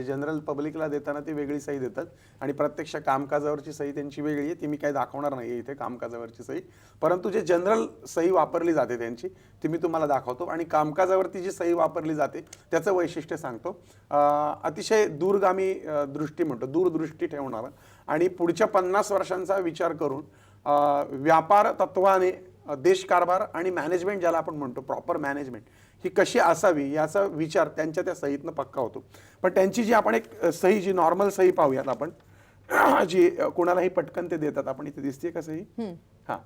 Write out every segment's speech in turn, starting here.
General पब्लिकला देताना ती वेगळी सही देतात आणि प्रत्यक्ष कामकाजावरची सही त्यांची वेगळी आहे, ती मी काही दाखवणार नाही इथे कामकाजावरची सही. परंतु जे जनरल सही वापरली जाते त्यांची ती मी तुम्हाला दाखवतो आणि कामकाजावरती जी सही वापरली जाते त्याचं वैशिष्ट्य सांगतो. अतिशय दूरगामी दृष्टी म्हणतो, दूरदृष्टी ठेवणारा आणि पुढच्या 50 वर्षांचा विचार करून व्यापार तत्वाने देशकारभार आणि मॅनेजमेंट ज्याला आपण म्हणतो प्रॉपर मॅनेजमेंट ही कशी असावी याचा विचार त्यांच्या त्या सहीतनं पक्का होतो. पण त्यांची जी आपण एक सही जी नॉर्मल सही पाहूयात आपण, जी कोणालाही पटकन ते देतात. आपण इथे दिसते का सही? हां,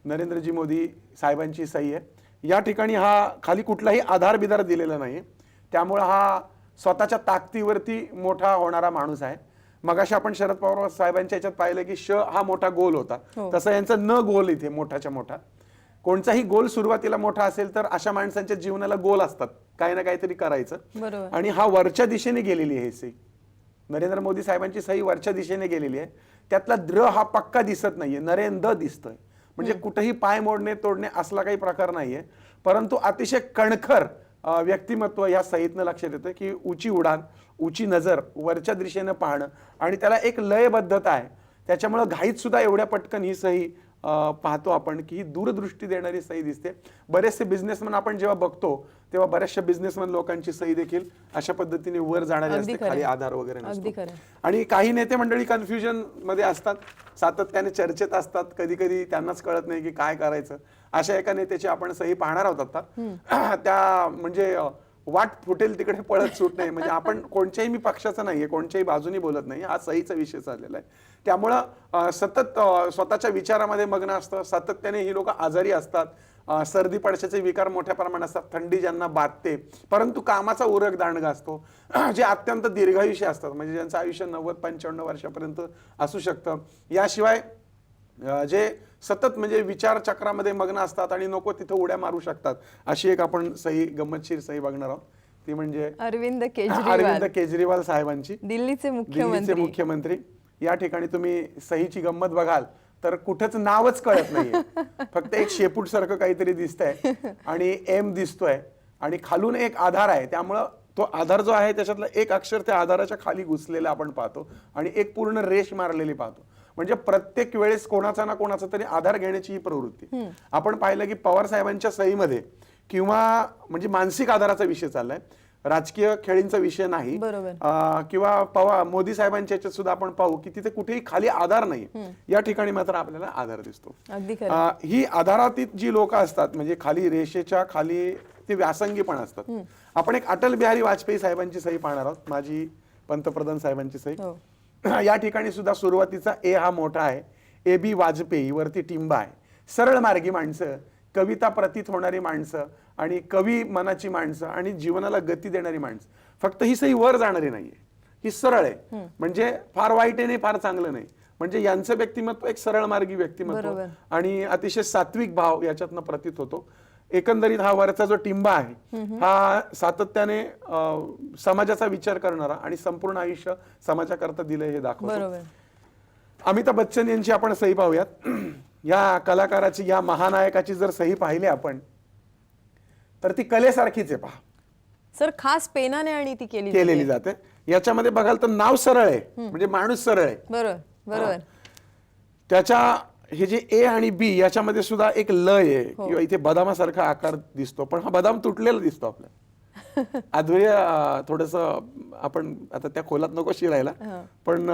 नरेंद्रजी मोदी साहेबांची सही आहे. या ठिकाणी हा खाली कुठलाही आधार बिधार दिलेला नाही, त्यामुळे हा स्वतःच्या ताकदीवरती मोठा होणारा माणूस आहे. मगाशी आपण शरद पवार साहेबांच्या याच्यात पाहिलं की श हा मोठा गोल होता, तसं यांचा न गोल इथे मोठाच्या मोठा. कोणताही गोल सुरुवातीला मोठा असेल तर अशा माणसांच्या जीवनाला गोल असतात, काही ना काहीतरी करायचं. आणि हा वरच्या दिशेने गेलेली आहे सही. नरेंद्र मोदी साहेबांची सही वरच्या दिशेने गेलेली आहे. त्यातला द्र हा पक्का दिसत नाहीये, नरेंद्र दिसतोय. म्हणजे कुठेही पाय मोडणे तोडणे असला काही प्रकार नाहीये, परंतु अतिशय कणखर व्यक्तिमत्व या सहीतनं लक्षात येतं की उंची उडान, उंची नजर, वरच्या दिशेनं पाहणं आणि त्याला एक लयबद्धता आहे. त्याच्यामुळे घाईत सुद्धा एवढ्या पटकन ही सही पाहतो आपण की ही दूरदृष्टी देणारी सही दिसते. बरेचसे बिझनेसमन आपण जेव्हा बघतो तेव्हा बऱ्याचशा बिझनेसमन लोकांची सही देखील अशा पद्धतीने वर जाणारी असते, खाली आधार वगैरे नसतो. आणि काही नेते मंडळी कन्फ्युजन मध्ये असतात, सातत्याने चर्चेत असतात, कधी कधी त्यांनाच कळत नाही की काय करायचं. अशा एका नेत्याची आपण सही पाहणार आहोत आता. त्या म्हणजे वाट फुटेल तिकडे पळत सुट नाही. म्हणजे आपण कोणत्याही मी पक्षाचा नाहीये, कोणत्याही बाजूनी बोलत नाही, हा सहीचा विषय चाललेला आहे. त्यामुळं सतत स्वतःच्या विचारामध्ये मग्न असतं. सातत्याने ही लोक आजारी असतात, सर्दी पडशाचे विकार मोठ्या प्रमाणात असतात, थंडी ज्यांना बाधते, परंतु कामाचा उरक दांडगा असतो. जे अत्यंत दीर्घायुष्य असतात, म्हणजे ज्यांचं आयुष्य 90-95 वर्षापर्यंत असू शकतं. याशिवाय जे सतत म्हणजे विचार चक्रामध्ये मग्न असतात आणि नको तिथं उड्या मारू शकतात, अशी एक आपण सही गंमतशीर सही बघणार आहोत. ती म्हणजे अरविंद केजरीवाल साहेबांची, दिल्लीचे मुख्यमंत्री. या ठिकाणी तुम्ही सहीची गंमत बघाल तर कुठंच नावच कळत नाहीये, फक्त एक शेपूट सारखं काहीतरी दिसतंय आणि एम दिसतोय आणि खालून एक आधार आहे. त्यामुळं तो आधार जो आहे त्याच्यातलं एक अक्षर त्या आधाराच्या खाली घुसलेला आपण पाहतो आणि एक पूर्ण रेष मारलेली पाहतो. म्हणजे प्रत्येक वेळेस कोणाचा ना कोणाचा तरी आधार घेण्याची ही प्रवृत्ती आपण पाहिलं की पवार साहेबांच्या सहीमध्ये किंवा म्हणजे मानसिक आधाराचा विषय चाललाय, राजकीय खेळींचा विषय नाही. किंवा मोदी साहेबांच्या याच्यात सुद्धा आपण पाहू की तिथे कुठेही खाली आधार नाही. या ठिकाणी मात्र आपल्याला आधार दिसतो. ही आधारातीत जी लोक असतात म्हणजे खाली रेषेच्या खाली ते व्यासंगी पण असतात. आपण एक अटल बिहारी वाजपेयी साहेबांची सही पाहणार आहोत, माजी पंतप्रधान साहेबांची सही. या ठिकाणी सुद्धा सुरुवातीचा ए हा मोठा आहे, ए बी वाजपेयी, वरती टिंबा आहे. सरळ मार्गी माणसं, कविता प्रतीत होणारी माणसं आणि कवी मनाची माणसं आणि जीवनाला गती देणारी माणसं. फक्त ही सही वर जाणारी नाहीये, ही सरळ आहे. म्हणजे फार वाईट आहे नाही, फार चांगलं नाही. म्हणजे यांचं व्यक्तिमत्व एक सरळ मार्गी व्यक्तिमत्व आणि अतिशय सात्विक भाव याच्यातनं प्रतीत होतो. एकंदरीत हा वरचा जो टिंबा आहे हा सातत्याने समाजाचा विचार करणारा आणि संपूर्ण आयुष्य समाजाकरता दिलंय हे दाखवतो. अमिताभ बच्चन यांची आपण सही पाहूयात. या कलाकाराची, या महानायकाची जर सही पाहिली आपण तर ती कलेसारखीच आहे. पहा सर, खास पेनाने आणि ती केलेली जाते. याच्यामध्ये बघाल तर नाव सरळ आहे, म्हणजे माणूस सरळ आहे. बरोबर. त्याच्या हे जे ए आणि बी याच्यामध्ये सुद्धा एक लय आहे किंवा इथे बदामासारखा आकार दिसतो, पण हा बदाम तुटलेला दिसतो आपल्याला. अधूर्य थोडस आपण आता त्या खोलात नको शिरायला, पण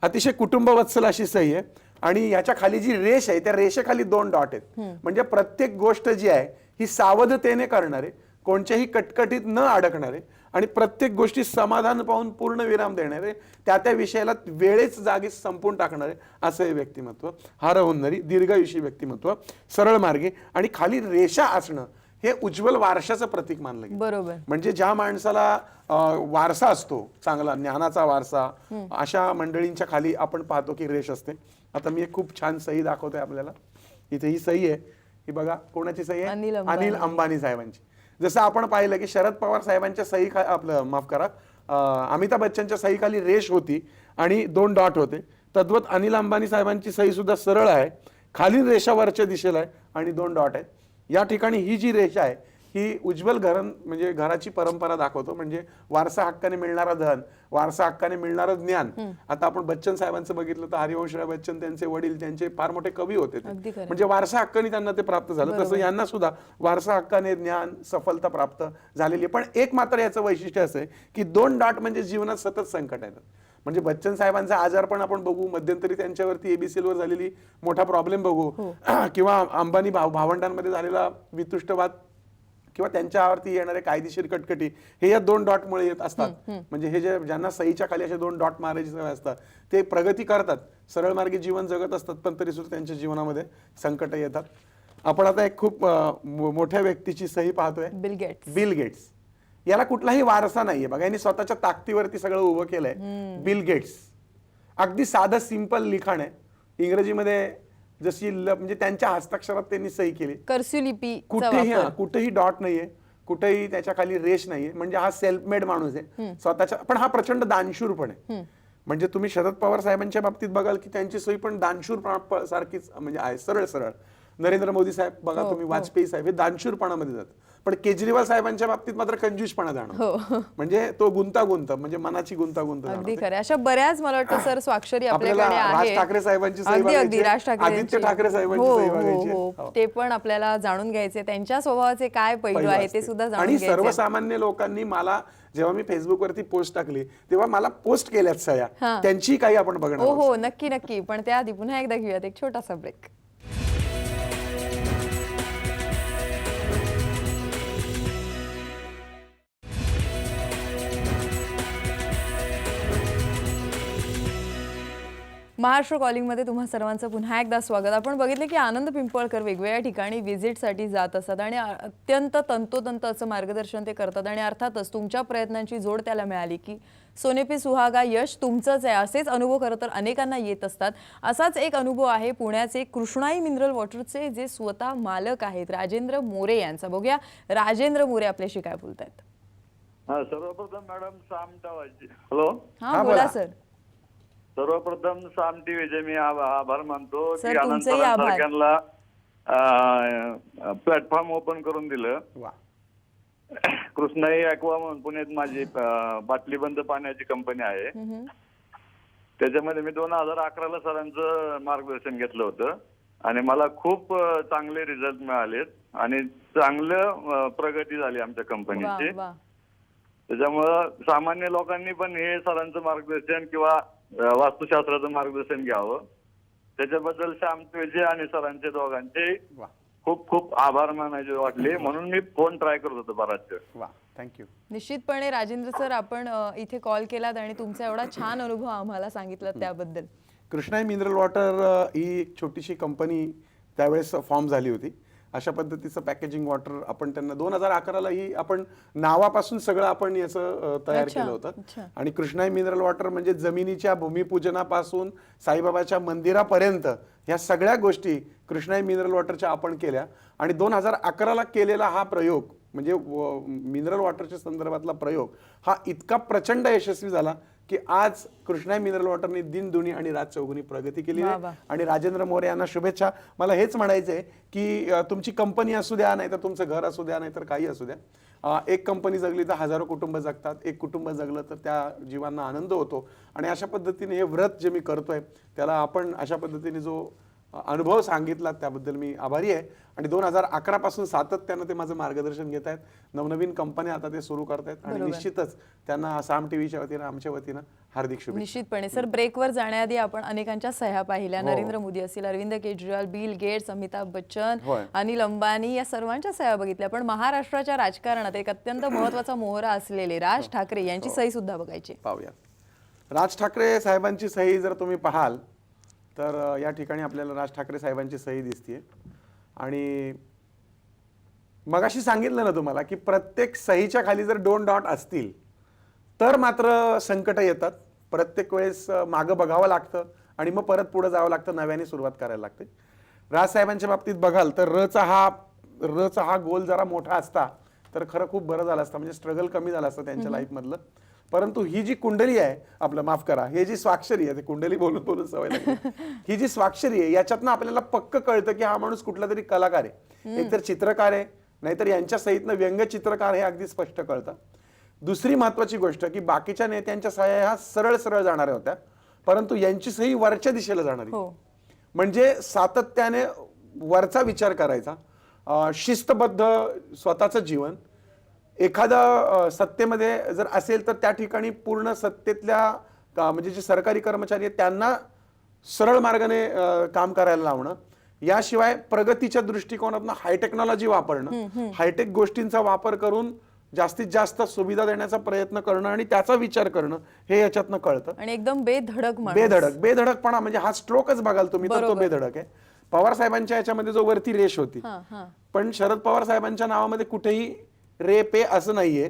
अतिशय कुटुंबवत्सल अशी सही आहे. आणि याच्या खाली जी रेष आहे त्या रेषेखाली 2 डॉट आहेत. म्हणजे प्रत्येक गोष्ट जी आहे ही सावधतेने करणारे, कोणत्याही कटकटीत न अडकणारे आणि प्रत्येक गोष्टी समाधान पाहून पूर्ण विराम देणारे, त्या विषयाला वेळेच जागीच संपून टाकणारे असं हे व्यक्तिमत्व. हार होणारी दीर्घायुषी व्यक्तिमत्व, सरळ मार्गी आणि खाली रेषा असणं हे उज्ज्वल वारशाचं प्रतीक मानलं गेलं. बरोबर. म्हणजे ज्या माणसाला वारसा असतो चांगला, ज्ञानाचा वारसा, अशा मंडळींच्या खाली आपण पाहतो की रेष असते. आता मी एक खूप छान सही दाखवतोय आपल्याला. इथे ही सही आहे, ही बघा कोणाची सही आहे? अनिल अंबानी साहेबांची. जसं आपण पाहिलं की शरद पवार साहेबांच्या सही आपलं माफ करा अमिताभ बच्चनच्या सही खाली रेष होती आणि 2 डॉट होते. तद्वत अनिल अंबानी साहेबांची सही सुद्धा सरळ आहे, खाली रेषा वरच्या दिशेला आहे आणि 2 डॉट आहेत. या ठिकाणी ही जी रेषा आहे ही उज्ज्वल म्हणजे घराची परंपरा दाखवतो. म्हणजे वारसा हक्काने मिळणारा धन, वारसा हक्काने मिळणारं ज्ञान. आता आपण बच्चन साहेबांचं बघितलं तर हरिवंशराय बच्चन त्यांचे वडील त्यांचे फार मोठे कवी होते ते. अगदी खरं. म्हणजे वारसा हक्काने त्यांना ते प्राप्त झालं. तसं यांना सुद्धा वारसा हक्काने ज्ञान सफलता प्राप्त झालेली आहे. पण एक मात्र याचं वैशिष्ट्य असं आहे की 2 डॉट म्हणजे जीवनात सतत संकट येतात. म्हणजे बच्चन साहेबांचा आजारपण आपण बघू, मध्यंतरी त्यांच्यावरती ABCL वर झालेली मोठा प्रॉब्लेम बघू, किंवा अंबानी भावंडांमध्ये झालेला वितुष्टवाद, किंवा त्यांच्यावरती येणारे कायदेशीर कटकटी, हे या 2 डॉट मुळे येत असतात. म्हणजे हे ज्यांना सहीच्या खाली असे 2 डॉट मारायची सवय असतात ते प्रगती करतात, सरळ मार्गी जीवन जगत असतात, पण तरी सुद्धा त्यांच्या जीवनामध्ये संकट येतात. आपण आता एक खूप मोठ्या व्यक्तीची सही पाहतोय, बिल गेट्स. याला कुठलाही वारसा नाहीये बघा, यांनी स्वतःच्या ताकदीवरती सगळं उभं केलंय. बिल गेट्स अगदी साधं सिंपल लिखाण आहे. इंग्रजीमध्ये जशी म्हणजे त्यांच्या हस्ताक्षरात त्यांनी सही केली, कर्सिव लिपी, कुठेही डॉट नाहीये, कुठेही त्याच्या खाली रेष नाहीये. म्हणजे हा सेल्फ मेड माणूस आहे स्वतःच्या, पण हा प्रचंड दानशूर पण आहे. म्हणजे तुम्ही शरद पवार साहेबांच्या बाबतीत बघाल की त्यांची सही पण दानशूर सारखीच म्हणजे आहे, सरळ सरळ. नरेंद्र मोदी साहेब बघा तुम्ही, वाजपेयी साहेब, हे दानशूरपणामध्ये जातात. पण केजरीवाल साहेबांच्या बाबतीत मात्र कंजूसपणा जाणवतो. म्हणजे तो गुंतागुंत, म्हणजे मनाची गुंतागुंत. अगदी खरं. अशा बऱ्याच मला वाटतं सर स्वाक्षरी आपल्याकडे राज आहे. ठाकरे साहेबांची सही अगदी बघायची, राज ठाकरे, आदित्य ठाकरे साहेबांची सही बघायची. ते पण आपल्याला जाणून घ्यायचे, त्यांच्या स्वभावाचे काय पैलू आहे ते सुद्धा जाणून आणि घ्यायचे. सर्वसामान्य लोकांनी मला जेव्हा मी फेसबुकवरती पोस्ट टाकली तेव्हा मला पोस्ट केल्यात सह्या, त्यांची काही आपण बघणार. हो नक्की नक्की. पण त्याआधी पुन्हा एकदा घेऊयात एक छोटासा ब्रेक. महाराष्ट्र कॉलिंगमध्ये तुम्हा सर्वांचं पुन्हा एकदा स्वागत. आपण बघितलं की आनंद पिंपळकर वेगवेगळ्या ठिकाणी व्हिजिटसाठी जात असतात आणि अत्यंत तंतोतंत असं मार्गदर्शन ते करतात. आणि अर्थातच तुमच्या प्रयत्नांची जोड त्याला मिळाली की सोने पे सुहागा, यश तुमचंच आहे. असेच अनुभव खरं तर अनेकांना येत असतात. असाच एक अनुभव आहे पुण्याचे कृष्णाई मिनरल वॉटरचे जे स्वतः मालक आहेत राजेंद्र मोरे यांचा. बघूया राजेंद्र मोरे आपल्याशी काय बोलतायत. सर्वप्रथम मॅडम हॅलो. हा बोला सर. सर्वप्रथम साम टीव्हीचे मी आभार मानतो सर, की तुमचेही आभार. सरकारला प्लॅटफॉर्म ओपन करून दिलं. कृष्णाई ॲक्वा म्हणून पुण्यात माझी बाटलीबंद पाण्याची कंपनी आहे. त्याच्यामध्ये मी 2011ला सरांचं मार्गदर्शन घेतलं होतं आणि मला खूप चांगले रिझल्ट मिळालेत आणि चांगलं प्रगती झाली आमच्या कंपनीची. त्याच्यामुळं सामान्य लोकांनी पण हे सरांचं मार्गदर्शन किंवा वास्तुशास्त्राचं मार्गदर्शन घ्यावं. त्याच्याबद्दल श्याम ट्वेजे आणि सरांचे दोघांचे खूप खूप आभार मानायचे वाटले, म्हणून मी फोन ट्राय करत होतो बराच वेळ. थँक्यू. निश्चितपणे राजेंद्र सर, आपण इथे कॉल केलात आणि तुमचा एवढा छान अनुभव आम्हाला सांगितला त्याबद्दल. कृष्णाई मिनरल वॉटर ही एक छोटीशी कंपनी त्यावेळेस फॉर्म झाली होती. अशा पद्धतीचं पॅकेजिंग वॉटर आपण त्यांना 2011ला ही आपण नावापासून सगळं आपण याचं तयार केलं होतं. आणि कृष्णाई मिनरल वॉटर म्हणजे जमिनीच्या भूमिपूजनापासून साईबाबाच्या मंदिरापर्यंत ह्या सगळ्या गोष्टी कृष्णाई मिनरल वॉटरच्या आपण केल्या. आणि 2011ला केलेला हा प्रयोग म्हणजे मिनरल वॉटरच्या संदर्भातला प्रयोग हा इतका प्रचंड यशस्वी झाला की आज कृष्णाई मिनरल वॉटरने दिन दुनी आणि रात चौगुनी प्रगती केली आहे. आणि राजेंद्र मोरे यांना शुभेच्छा. मला हेच म्हणायचंय की तुमची कंपनी असू द्या, नाही तर तुमचं घर असू द्या, नाही तर काही असू द्या, एक कंपनी जगली तर हजारो कुटुंब जगतात. एक कुटुंब जगलं तर त्या जीवांना आनंद होतो. आणि अशा पद्धतीने हे व्रत जे मी करतोय त्याला आपण अशा पद्धतीने जो अनुभव सांगितला त्याबद्दल मी आभारी आहे. आणि 2011 पासून सातत्यानं ते माझं मार्गदर्शन घेत आहेत. नवनवीन कंपन्या आता ते सुरू करतायत आणि निश्चितच त्यांना साम टीव्हीच्या वतीनं आमच्या वतीनं हार्दिक शुभेच्छा. निश्चितपणे सर, ब्रेकवर जाण्याआधी आपण अनेकांच्या सह्या पाहिल्या. नरेंद्र मोदी असतील, अरविंद केजरीवाल, बिल गेट्स, अमिताभ बच्चन, अनिल अंबानी या सर्वांच्या सह्या बघितल्या. पण महाराष्ट्राच्या राजकारणात एक अत्यंत महत्वाचा मोहरा असलेले राज ठाकरे यांची सही सुद्धा बघायची. पाहूया. राज ठाकरे साहेबांची सही जर तुम्ही पाहाल तर या ठिकाणी आपल्याला राज ठाकरे साहेबांची सही दिसते. आणि मगाशी सांगितलं ना तुम्हाला की प्रत्येक सहीच्या खाली जर 2 डॉट असतील तर मात्र संकट येतात. प्रत्येक वेळेस मागं बघावं लागतं आणि मग परत पुढे जावं लागतं, नव्याने सुरुवात करायला लागते. राजसाहेबांच्या बाबतीत बघाल तर रचा हा गोल जरा मोठा असता तर खरं खूप बरं झालं असतं, म्हणजे स्ट्रगल कमी झालं असतं त्यांच्या लाईफमधलं. परंतु ही जी कुंडली आहे, आपलं माफ करा, हे जी स्वाक्षरी आहे, कुंडली बोलून बोलून सवय लागली, ही जी स्वाक्षरी आहे याच्यातनं आपल्याला पक्क कळतं की हा माणूस कुठला तरी कलाकार आहे. एकतर चित्रकार आहे, नाहीतर यांच्या सहीतनं व्यंगचित्रकार हे अगदी स्पष्ट कळतं. दुसरी महत्वाची गोष्ट की बाकीच्या नेत्यांच्या सह्या ह्या सरळ सरळ जाणाऱ्या होत्या, परंतु यांची सही वरच्या दिशेला जाणारी, म्हणजे सातत्याने वरचा विचार करायचा, शिस्तबद्ध स्वतःचं जीवन. एखादा सत्तेमध्ये जर असेल तर त्या ठिकाणी पूर्ण सत्तेतल्या म्हणजे जे सरकारी कर्मचारी आहेत त्यांना सरळ मार्गाने काम करायला लावणं. याशिवाय प्रगतीच्या दृष्टिकोनातून हाय टेक्नॉलॉजी वापरणं, हायटेक गोष्टींचा वापर करून जास्तीत जास्त सुविधा देण्याचा प्रयत्न करणं आणि त्याचा विचार करणं हे याच्यातनं कळतं. आणि एकदम बेधडकपणा म्हणजे हा स्ट्रोकच बघाल तुम्ही तर तो बेधडक आहे. पवार साहेबांच्या याच्यामध्ये जो वरती रेष होती, पण शरद पवार साहेबांच्या नावामध्ये कुठेही रे पे असं नाहीये,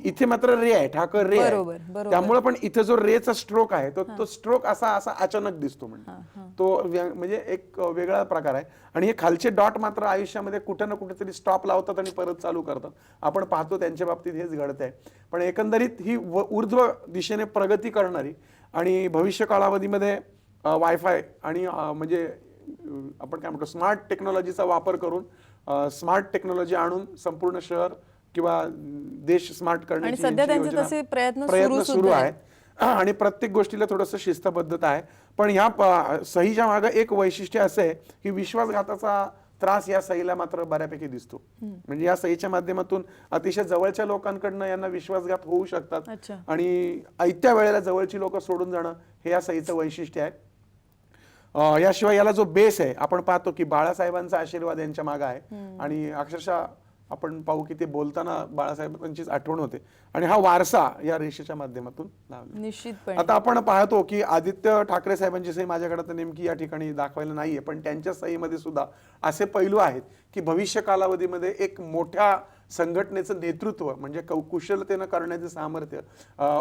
इथे मात्र रे आहे, ठाकर रे आहे. त्यामुळे पण इथे जो रेचा स्ट्रोक आहे तो स्ट्रोक असा अचानक दिसतो, म्हणजे तो म्हणजे एक वेगळा प्रकार आहे. आणि हे खालचे डॉट मात्र आयुष्यामध्ये कुठे ना कुठेतरी स्टॉप लावतात आणि परत चालू करतात. आपण पाहतो त्यांच्या बाबतीत हेच घडत आहे. पण एकंदरीत ही ऊर्ध्व दिशेने प्रगती करणारी आणि भविष्य कालावधीमध्ये वायफाय आणि म्हणजे आपण काय म्हणतो स्मार्ट टेक्नॉलॉजीचा वापर करून स्मार्ट टेक्नॉलॉजी आणून संपूर्ण शहर किंवा देश स्मार्ट करण्याची सध्या त्यांचे तसे प्रयत्न सुरू आहेत आणि प्रत्येक गोष्टीला थोडंसं शिस्तबद्धता आहे. पण ह्या सहीच्या मागे एक वैशिष्ट्य असं आहे की विश्वासघाताचा त्रास या सहीला मात्र बऱ्यापैकी दिसतो. म्हणजे या सहीच्या माध्यमातून अतिशय जवळच्या लोकांकडनं यांना विश्वासघात होऊ शकतात आणि ऐत्या वेळेला जवळची लोक सोडून जाणं हे या सहीचं वैशिष्ट्य आहे. याशिवाय याला जो बेस आहे, आपण पाहतो की बाळासाहेबांचा आशीर्वाद यांच्या मागे आहे आणि अक्षरशः आपण पाहू की ते बोलताना बाळासाहेबांचीच आठवण होते आणि हा वारसा या रेषेच्या माध्यमातून लावला. निश्चितपणे आता आपण पाहतो की आदित्य ठाकरे साहेबांची सही माझ्याकडे तर नेमकी या ठिकाणी दाखवायला नाहीये, पण त्यांच्या सहीमध्ये सुद्धा असे पैलू आहेत की भविष्य कालावधीमध्ये एक मोठ्या संघटनेचं नेतृत्व म्हणजे कुशलतेनं करण्याचे सामर्थ्य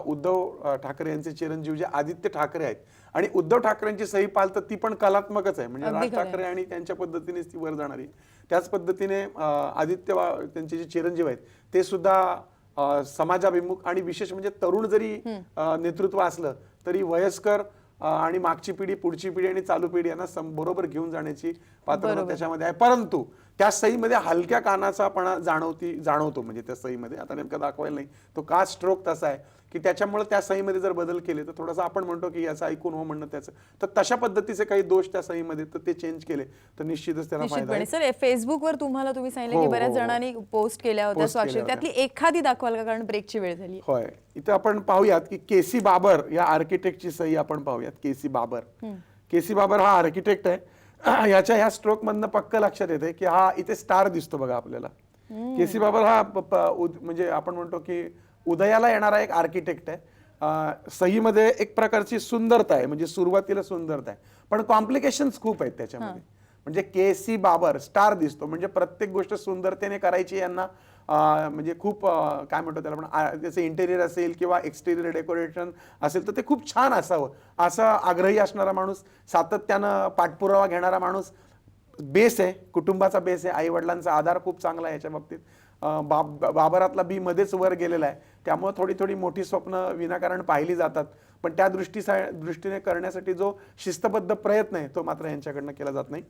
उद्धव ठाकरे यांचे चिरंजीव जे आदित्य ठाकरे आहेत. आणि उद्धव ठाकरेंची सही पाहिलं तर ती पण कलात्मकच आहे, म्हणजे राज ठाकरे आणि त्यांच्या पद्धतीनेच ती वर जाणारी. त्याच पद्धतीने आदित्य त्यांचे जे चिरंजीव आहेत ते सुद्धा समाजाभिमुख आणि विशेष म्हणजे तरुण जरी नेतृत्व असलं तरी वयस्कर आणि मागची पिढी, पुढची पिढी आणि चालू पिढी यांना बरोबर घेऊन जाण्याची पात्रता त्याच्यामध्ये आहे. परंतु त्या सहीमध्ये हलक्या कानाचापणा जाणवतो, म्हणजे त्या सहीमध्ये आता नेमकं दाखवायला नाही तो का स्ट्रोक तसा आहे की त्याच्यामुळे त्या सहीमध्ये जर बदल केले तर थोडासा आपण म्हणतो की याचं ऐकून हो म्हणणं त्याचं, तर तशा पद्धतीचे काही दोष त्या सहीमध्ये तर ते चेंज केले तर निश्चितच त्याला फायदा आहे. सर फेसबुकवर तुम्ही सांगितलं की बऱ्याच जणांनी पोस्ट केल्या होत्या स्वाक्षरी, त्यातली एखादी दाखवाल का, कारण ब्रेकची वेळ झाली. होय, इथे आपण पाहूयात की केसी बाबर या आर्किटेक्टची सही आपण पाहूयात. केसी बाबर हा आर्किटेक्ट आहे. याच्या ह्या स्ट्रोक मधनं पक्क लक्षात येते की हा इथे स्टार दिसतो बघा आपल्याला. केसी बाबर हा म्हणजे आपण म्हणतो की उदयाला येणारा एक आर्किटेक्ट आहे. सहीमध्ये एक प्रकारची सुंदरता आहे, म्हणजे सुरुवातीला सुंदरता आहे पण कॉम्प्लिकेशन्स खूप आहेत त्याच्यामध्ये. म्हणजे केसी बाबर स्टार दिसतो म्हणजे प्रत्येक गोष्ट सुंदरतेने करायची यांना, म्हणजे खूप काय म्हणतो त्याला पण त्याचं इंटेरियर असेल किंवा एक्सटेरियर डेकोरेशन असेल तर ते खूप छान असावं असा आग्रही असणारा माणूस, सातत्यानं पाठपुरावा घेणारा माणूस. बेस आहे, कुटुंबाचा बेस आहे, आई वडिलांचा आधार खूप चांगला आहे याच्या बाबतीत. बाबरातला बी मध्येच वर गेलेला आहे, त्यामुळे थोडी थोडी मोठी स्वप्न विनाकारण पाहिली जातात, पण त्या दृष्टीने करण्यासाठी जो शिस्तबद्ध प्रयत्न आहे तो मात्र यांच्याकडनं केला जात नाही.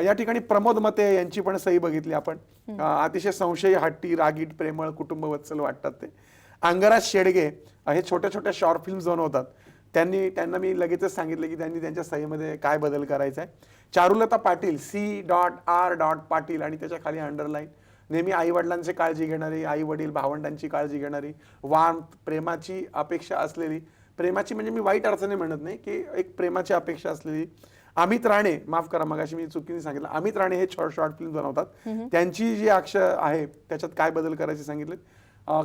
या ठिकाणी प्रमोद मते यांची पण सही बघितली आपण. अतिशय संशयी, हट्टी, रागीट, प्रेमळ, कुटुंबवत्सल वाटतात ते. अंगराज शेडगे हे छोट्या छोट्या शॉर्ट फिल्म्स बनवतात. त्यांना मी लगेचच सांगितलं की त्यांनी त्यांच्या सहीमध्ये काय बदल करायचा आहे. चारुलता पाटील C.R. पाटील आणि त्याच्या खाली अंडरलाईन. नेहमी आई वडिलांची काळजी घेणारी, आई वडील भावंडांची काळजी घेणारी, वार्मथ, प्रेमाची अपेक्षा असलेली, प्रेमाची म्हणजे मी वाईट अर्थाने म्हणत नाही की एक प्रेमाची अपेक्षा असलेली. अमित राणे, माफ करा मगाशी मी चुकीने सांगितलं, अमित राणे हे शॉर्ट फिल्म बनवतात. त्यांची जी अक्षर आहे त्याच्यात काय बदल करायचे सांगितले.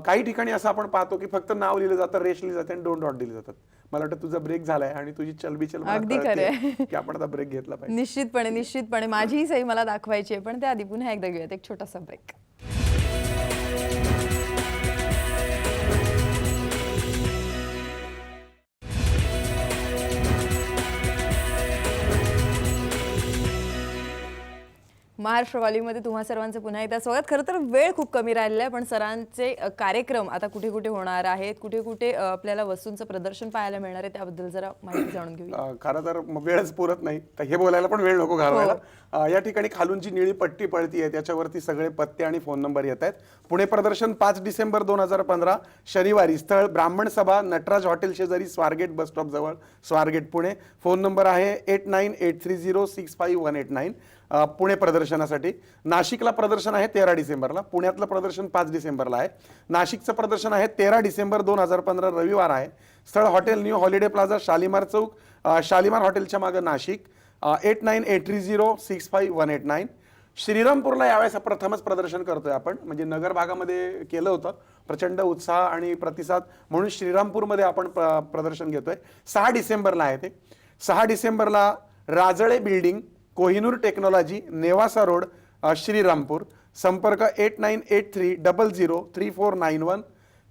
काही ठिकाणी असं आपण पाहतो की फक्त नाव लिहिलं जातं, रेष लिहिली जाते आणि 2 डॉट दिले जातात. मला वाटतं तुझा ब्रेक झालाय आणि तुझी चलबिचल की आपण आता ब्रेक घेतला पाहिजे. निश्चितपणे माझी सही मला दाखवायची आहे, पण त्याआधी पुन्हा एकदा घेऊयात एक छोटासा ब्रेक. महाराष्ट्र कॉलिंगमध्ये तुम्हा सर्वांचं पुन्हा एकदा स्वागत. खरं तर वेळ खूप कमी राहिलेला आहे, पण सरांचे कार्यक्रम आता कुठे कुठे होणार आहेत, कुठे कुठे आपल्याला वस्तूंचं प्रदर्शन पाहायला मिळणार आहे, त्याबद्दल जरा माहिती जाणून घेऊया. खरं तर वेळच पुरत नाही, तर हे बोलायला पण वेळ नको घालवायला. या ठिकाणी खालून जी निळी पट्टी पळती आहे त्याच्यावरती सगळे पत्ते आणि फोन नंबर येत आहेत. पुणे प्रदर्शन 5 डिसेंबर 2015 शनिवारी. स्थळ ब्राह्मण सभा, नटराज हॉटेल शेजारी, स्वारगेट बस स्टॉप जवळ, स्वारगेट पुणे. फोन नंबर आहे 8983065189. पुणे प्रदर्शनासाठी. नाशिकला प्रदर्शन आहे 13 डिसेंबरला. पुण्यातलं प्रदर्शन 5 डिसेंबरला आहे. नाशिकचं प्रदर्शन आहे 13 डिसेंबर 2015 रविवार आहे. स्थळ hotel new holiday plaza, Shalimar Chowk, Shalimar हॉटेलच्या मागे, नाशिक. 8983065189. श्रीरामपूरला यावेळेस प्रथमच प्रदर्शन करतोय आपण, म्हणजे नगर भागामध्ये केलं होतं, प्रचंड उत्साह आणि प्रतिसाद म्हणून श्रीरामपूरमध्ये आपण प्रदर्शन घेतोय. 6 डिसेंबरला आहे ते. 6 डिसेंबरला Rajale building, Kohinoor technology, Nevasa road, Shrirampur. संपर्क 8983003491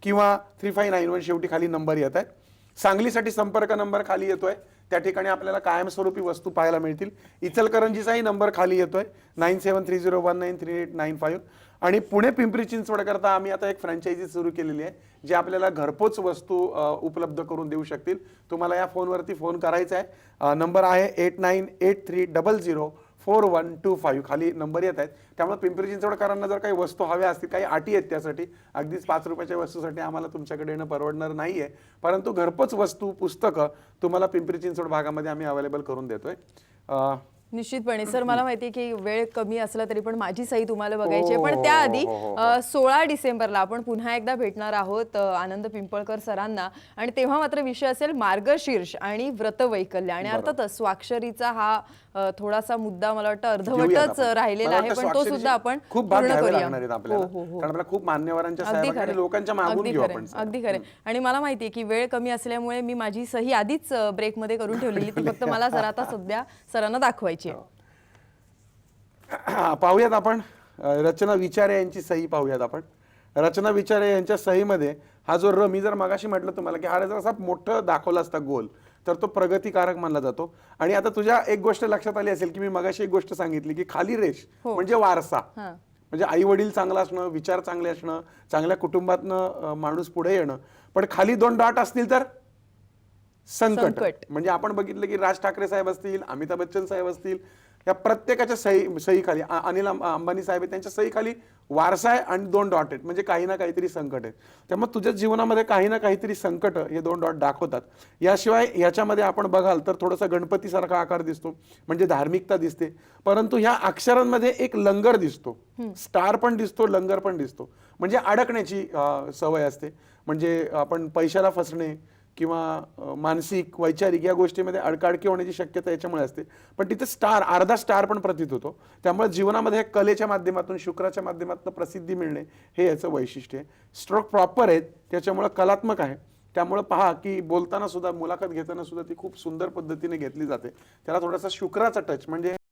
किंवा 3591 शेवटी खाली नंबर येत आहे. सांगलीसाठी संपर्क नंबर खाली येतोय, त्या ठिकाणी आपल्याला कायमस्वरूपी वस्तू पाहायला मिळतील. इचलकरंजीचाही नंबर खाली येतोय 9730193895. आणि पुणे पिंपरी चिंचवड करता आम्ही आता एक फ्रँचायझी सुरू केलेली आहे, जे आपल्याला घरपोच वस्तू उपलब्ध करून देऊ शकतील. तुम्हाला या फोनवरती फोन करायचा आहे. नंबर आहे 8983004125 खाली नंबर येत आहेत. त्यामुळे पिंपरी चिंचवडकरांना जर काही वस्तू हव्या असतील, काही अटी आहेत त्यासाठी, अगदीच 5 रुपयाच्या वस्तूसाठी आम्हाला तुमच्याकडे येणं परवडणार नाहीये, परंतु घरपोच वस्तू, पुस्तकं तुम्हाला पिंपरी चिंचवड भागामध्ये आम्ही अवेलेबल करून देतोय. निश्चितपणे सर, मला माहिती आहे की वेळ कमी असला तरी पण माझी सही तुम्हाला बघायची आहे. पण त्याआधी 16 डिसेंबरला आपण पुन्हा एकदा भेटणार आहोत आनंद पिंपळकर सरांना, आणि तेव्हा मात्र विषय असेल मार्गशीर्ष आणि व्रतवैकल्य. आणि अर्थातच स्वाक्षरीचा हा थोडासा मुद्दा मला वाटतं अर्धवटच राहिलेला आहे, पण तो सुद्धा आपण खूप भाग पूर्ण घ्यावे करूया. लागणार आहेत आपल्याला, कारण आपल्याला खूप मान्यवरांच्या अगदी सह्या आणि लोकांच्या मागून घेऊ आपण. अगदी खरं. आणि मला माहिती आहे की वेळ कमी असल्यामुळे मी माझी सही आधीच ब्रेकमध्ये करून ठेवलेली, ती फक्त मला जरा आता सध्या सरांना दाखवायची आहे. पाहूयात आपण रचना विचारे यांची सही पाहूयात आपण. रचना विचारे यांच्या सहीमध्ये हा जो मी जर मगाशी म्हटलं तुम्हाला की हा जर असा मोठं दाखवला असता गोल, तर तो प्रगतिकारक मानला जातो. आणि आता तुझ्या एक गोष्ट लक्षात आली असेल की मी मगाशी एक गोष्ट सांगितली की खाली रेष म्हणजे वारसा, म्हणजे आई वडील चांगला असणं, विचार चांगले असणं, चांगल्या कुटुंबातनं माणूस पुढे येणं. पण खाली 2 डॉट असतील तर संकट. म्हणजे आपण बघितलं की राज ठाकरे साहेब असतील, अमिताभ बच्चन साहेब असतील, या प्रत्येकाच्या सही खाली, अनिल अंबानी साहेब आहेत, त्यांच्या सही खाली वारसा आहे आणि 2 डॉट आहेत, म्हणजे काही ना काहीतरी संकट आहे. त्यामुळे तुझ्या जीवनामध्ये काही ना काहीतरी संकट हे 2 डॉट दाखवतात. याशिवाय याच्यामध्ये आपण बघाल तर थोडासा गणपतीसारखा आकार दिसतो, म्हणजे धार्मिकता दिसते. परंतु ह्या अक्षरांमध्ये एक लंगर दिसतो, स्टार पण दिसतो, लंगर पण दिसतो, म्हणजे अडकण्याची सवय असते. म्हणजे आपण पैशाला फसणे किंवा मानसिक, वैचारिक या गोष्टीमध्ये अडकाडकी होण्याची शक्यता याच्यामुळे असते. पण तिथे स्टार, अर्धा स्टार पण प्रतीत होतो. त्यामुळे जीवनामध्ये कलेच्या माध्यमातून, शुक्राच्या माध्यमातून प्रसिद्धी मिळणे हे याचं वैशिष्ट्य आहे. स्ट्रोक प्रॉपर आहेत, त्याच्यामुळे कलात्मक आहे. त्यामुळे पहा की बोलताना सुद्धा, मुलाखत घेताना सुद्धा ती खूप सुंदर पद्धतीने घेतली जाते. त्याला थोडासा शुक्राचा टच, म्हणजे